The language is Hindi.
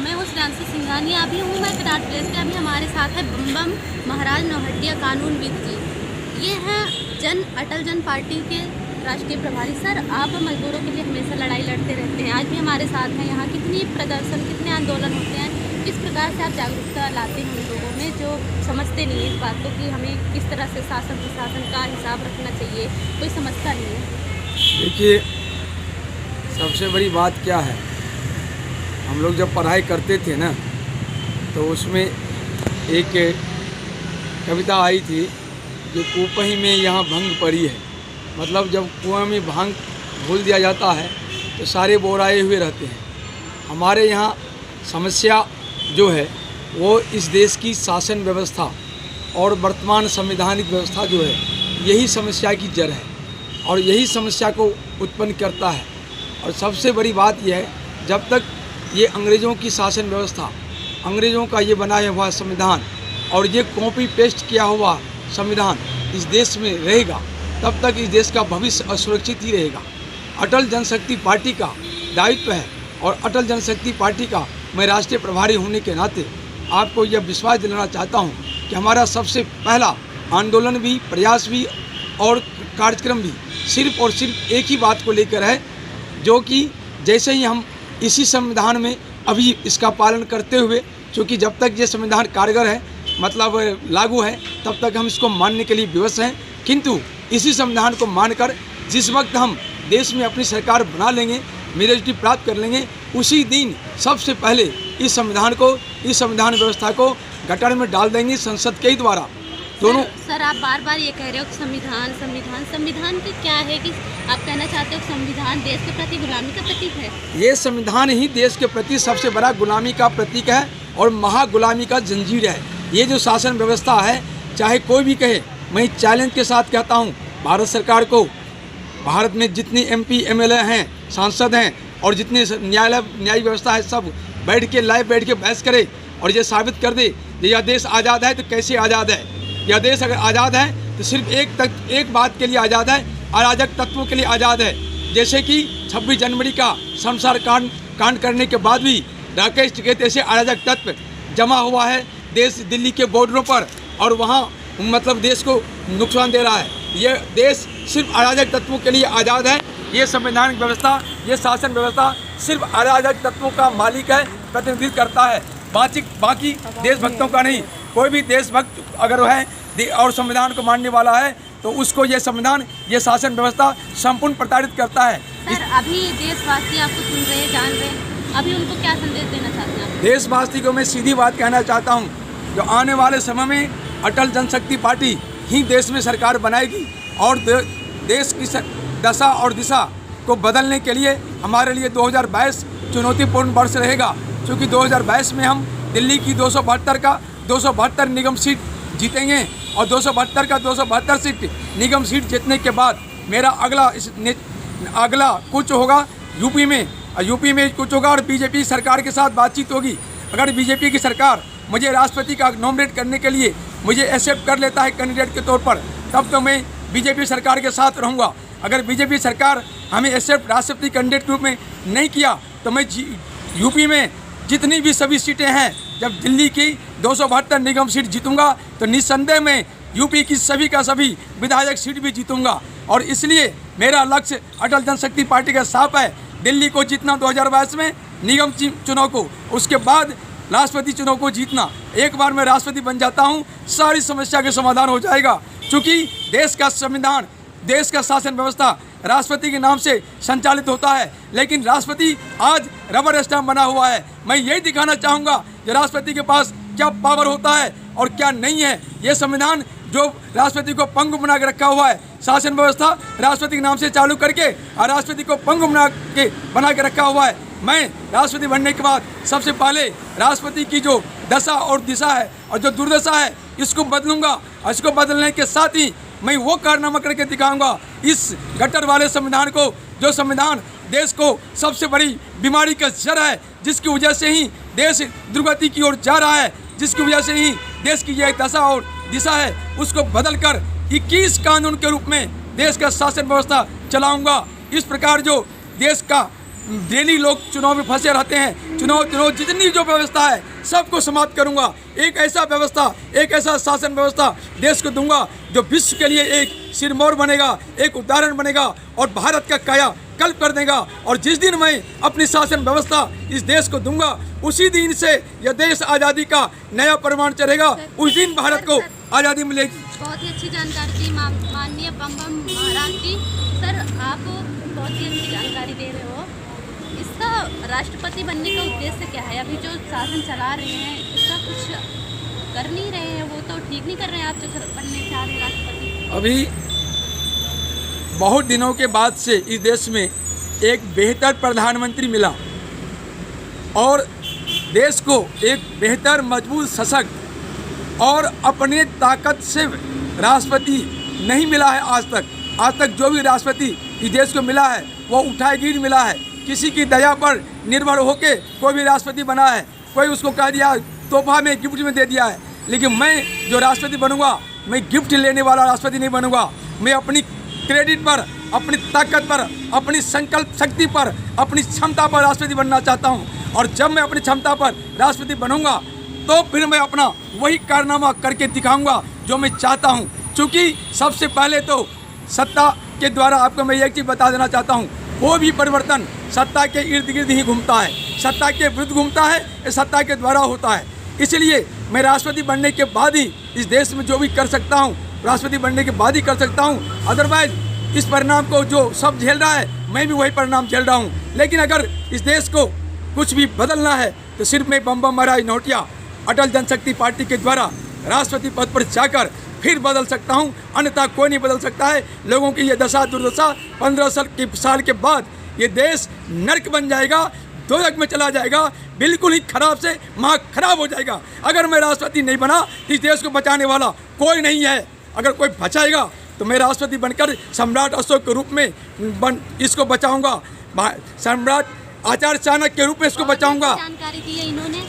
मैं हूँ श्रेयांशी सिंघानिया। अभी हूँ मैं विराट प्लेस पे। अभी हमारे साथ है बम महाराज नौहट्टिया कानूनविद जी। ये हैं अटल जन पार्टी के राष्ट्रीय प्रभारी। सर, आप मजदूरों के लिए हमेशा लड़ाई लड़ते रहते हैं, आज भी हमारे साथ हैं। यहाँ कितनी प्रदर्शन, कितने आंदोलन होते हैं, किस प्रकार से आप जागरूकता लाते हैं उन लोगों में जो समझते नहीं है इस बात को कि हमें किस तरह से शासन प्रशासन का हिसाब रखना चाहिए, कोई समझता नहीं है। देखिए, सबसे बड़ी बात क्या है, हम लोग जब पढ़ाई करते थे ना, तो उसमें एक कविता आई थी जो कुपही में यहाँ भंग पड़ी है। मतलब जब कुआं में भांग घोल दिया जाता है तो सारे बोराए हुए रहते हैं। हमारे यहाँ समस्या जो है वो इस देश की शासन व्यवस्था और वर्तमान संवैधानिक व्यवस्था जो है, यही समस्या की जड़ है और यही समस्या को उत्पन्न करता है। और सबसे बड़ी बात यह है, जब तक ये अंग्रेज़ों की शासन व्यवस्था, अंग्रेज़ों का ये बनाया हुआ संविधान और ये कॉपी पेस्ट किया हुआ संविधान इस देश में रहेगा, तब तक इस देश का भविष्य असुरक्षित ही रहेगा। अटल जनशक्ति पार्टी का दायित्व है और अटल जनशक्ति पार्टी का मैं राष्ट्रीय प्रभारी होने के नाते आपको यह विश्वास दिलाना चाहता हूं कि हमारा सबसे पहला आंदोलन भी, प्रयास भी और कार्यक्रम भी सिर्फ और सिर्फ एक ही बात को लेकर है, जो कि जैसे ही हम इसी संविधान में अभी इसका पालन करते हुए, क्योंकि जब तक ये संविधान कारगर है, मतलब लागू है, तब तक हम इसको मानने के लिए विवश हैं। किंतु इसी संविधान को मानकर जिस वक्त हम देश में अपनी सरकार बना लेंगे, मेजॉरिटी प्राप्त कर लेंगे, उसी दिन सबसे पहले इस संविधान व्यवस्था को गटर में डाल देंगे संसद के ही द्वारा। दोनों सर, आप बार बार ये कह रहे हो कि संविधान की क्या है कि आप कहना चाहते हो कि संविधान देश के प्रति गुलामी का प्रतीक है? ये संविधान ही देश के प्रति सबसे बड़ा गुलामी का प्रतीक है और महागुलामी का जंजीर है। ये जो शासन व्यवस्था है, चाहे कोई भी कहे, मैं चैलेंज के साथ कहता हूँ भारत सरकार को, भारत में जितनी MP MLA हैं, सांसद हैं और जितने न्यायिक व्यवस्था है, सब बैठ के बहस करे और ये साबित कर दे यह देश आज़ाद है तो कैसे आज़ाद है। यह देश अगर आज़ाद है तो सिर्फ एक बात के लिए आज़ाद है, अराजक तत्वों के लिए आज़ाद है। जैसे कि 26 जनवरी का शमशान कांड करने के बाद भी राकेश टिकैत ऐसे अराजक तत्व जमा हुआ है देश दिल्ली के बॉर्डरों पर और वहाँ मतलब देश को नुकसान दे रहा है। ये देश सिर्फ अराजक तत्वों के लिए आज़ाद है। ये संवैधानिक व्यवस्था, ये शासन व्यवस्था सिर्फ अराजक तत्वों का मालिक है, प्रतिनिधित्व करता है, बाकी देशभक्तों का नहीं। कोई भी देशभक्त अगर है और संविधान को मानने वाला है तो उसको ये संविधान, ये शासन व्यवस्था संपूर्ण प्रताड़ित करता है। सर, अभी देशवासी आपको सुन रहे हैं, जान रहे हैं, अभी उनको क्या संदेश देना चाहते हैं? देशवासी को मैं सीधी बात कहना चाहता हूँ, जो आने वाले समय में अटल जनशक्ति पार्टी ही देश में सरकार बनाएगी और देश की दशा और दिशा को बदलने के लिए हमारे लिए 2022 चुनौतीपूर्ण वर्ष रहेगा। क्योंकि 2022 में हम दिल्ली की 272 निगम सीट जीतेंगे और 272 का 272 सीट निगम सीट जीतने के बाद मेरा अगला कुछ होगा यूपी में कुछ होगा और बीजेपी सरकार के साथ बातचीत होगी। अगर बीजेपी की सरकार मुझे राष्ट्रपति का नॉमिनेट करने के लिए मुझे एक्सेप्ट कर लेता है कैंडिडेट के तौर पर, तब तो मैं बीजेपी सरकार के साथ रहूँगा। अगर बीजेपी सरकार हमें एक्सेप्ट राष्ट्रपति कैंडिडेट के रूप में नहीं किया तो मैं यूपी में जितनी भी सभी सीटें हैं, जब दिल्ली की 272 निगम सीट जीतूंगा तो निस्संदेह में यूपी की सभी का सभी विधायक सीट भी जीतूंगा। और इसलिए मेरा लक्ष्य अटल जनशक्ति पार्टी का साफ है, दिल्ली को जीतना 2022 में, निगम चुनाव को, उसके बाद राष्ट्रपति चुनाव को जीतना। एक बार मैं राष्ट्रपति बन जाता हूं, सारी समस्या का समाधान हो जाएगा। क्योंकि देश का संविधान, देश का शासन व्यवस्था राष्ट्रपति के नाम से संचालित होता है, लेकिन राष्ट्रपति आज रबर स्टैम्प बना हुआ है। मैं यही दिखाना चाहूँगा कि राष्ट्रपति के पास क्या पावर होता है और क्या नहीं है। ये संविधान जो राष्ट्रपति को पंगु बना के रखा हुआ है, शासन व्यवस्था राष्ट्रपति के नाम से चालू करके और राष्ट्रपति को पंगु बना के रखा हुआ है। मैं राष्ट्रपति बनने के बाद सबसे पहले राष्ट्रपति की जो दशा और दिशा है और जो दुर्दशा है, इसको बदलूंगा और इसको बदलने के साथ ही मैं वो कारनामा करके दिखाऊंगा इस गटर वाले संविधान को, जो संविधान देश को सबसे बड़ी बीमारी का जड़ है, जिसकी वजह से ही देश दुर्गति की ओर जा रहा है, जिसकी वजह से ही देश की यह दशा और दिशा है, उसको बदलकर 21 कानून के रूप में देश का शासन व्यवस्था चलाऊंगा। इस प्रकार जो देश का डेली लोग चुनाव में फंसे रहते हैं, चुनाव जितनी जो व्यवस्था है सबको समाप्त करूंगा। एक ऐसा व्यवस्था, एक ऐसा शासन व्यवस्था देश को दूंगा जो विश्व के लिए एक सिरमौर बनेगा, एक उदाहरण बनेगा और भारत का काया कल्प कर देगा। और जिस दिन मैं अपनी शासन व्यवस्था इस देश को दूंगा, उसी दिन से यह देश आज़ादी का नया प्रमाण चढ़ेगा, उस दिन भारत को आज़ादी मिलेगी। बहुत ही अच्छी जानकारी दी माननीय बम बम महाराज जी। सर, आप बहुत ही अच्छी जानकारी दे रहे हो। इसका राष्ट्रपति बनने का उद्देश्य क्या है? अभी जो शासन चला रहे हैं इसका कुछ कर नहीं रहे हैं, वो तो ठीक नहीं कर रहे हैं। आप जो बनने चाह रहे हैं राष्ट्रपति, अभी बहुत दिनों के बाद से इस देश में एक बेहतर प्रधानमंत्री मिला और देश को एक बेहतर, मजबूत, सशक्त और अपने ताकत से राष्ट्रपति नहीं मिला है आज तक। आज तक जो भी राष्ट्रपति इस देश को मिला है वो उठाए गिर मिला है। किसी की दया पर निर्भर होकर कोई भी राष्ट्रपति बना है, कोई उसको कह दिया तोहफा में, गिफ्ट में दे दिया है। लेकिन मैं जो राष्ट्रपति बनूंगा, मैं गिफ्ट लेने वाला राष्ट्रपति नहीं बनूंगा। मैं अपनी क्रेडिट पर, अपनी ताकत पर, अपनी संकल्प शक्ति पर, अपनी क्षमता पर राष्ट्रपति बनना चाहता हूं। और जब मैं अपनी क्षमता पर राष्ट्रपति बनूंगा तो फिर मैं अपना वही कारनामा करके दिखाऊंगा जो मैं चाहता हूं। क्योंकि सबसे पहले तो सत्ता के द्वारा आपको मैं एक चीज़ बता देना चाहता हूं, कोई भी परिवर्तन सत्ता के इर्द गिर्द ही घूमता है, सत्ता के विरुद्ध घूमता है, ये सत्ता के द्वारा होता है। इसलिए मैं राष्ट्रपति बनने के बाद ही इस देश में जो भी कर सकता हूँ, राष्ट्रपति बनने के बाद ही कर सकता हूँ। अदरवाइज इस परिणाम को जो सब झेल रहा है, मैं भी वही परिणाम झेल रहा हूँ। लेकिन अगर इस देश को कुछ भी बदलना है तो सिर्फ मैं बम बम महाराज नौटिया अटल जनशक्ति पार्टी के द्वारा राष्ट्रपति पद पर जाकर फिर बदल सकता हूँ, अन्यथा कोई नहीं बदल सकता है। लोगों की ये दशा दुर्दशा 15 साल के बाद ये देश नर्क बन जाएगा, दोजख में चला जाएगा, बिल्कुल ही खराब से माँ खराब हो जाएगा। अगर मैं राष्ट्रपति नहीं बना, इस देश को बचाने वाला कोई नहीं है। अगर कोई बचाएगा तो मैं राष्ट्रपति बनकर सम्राट अशोक के रूप में इसको बचाऊंगा, सम्राट आचार्य चाणक्य के रूप में इसको बचाऊंगा। जानकारी दी है इन्होंने।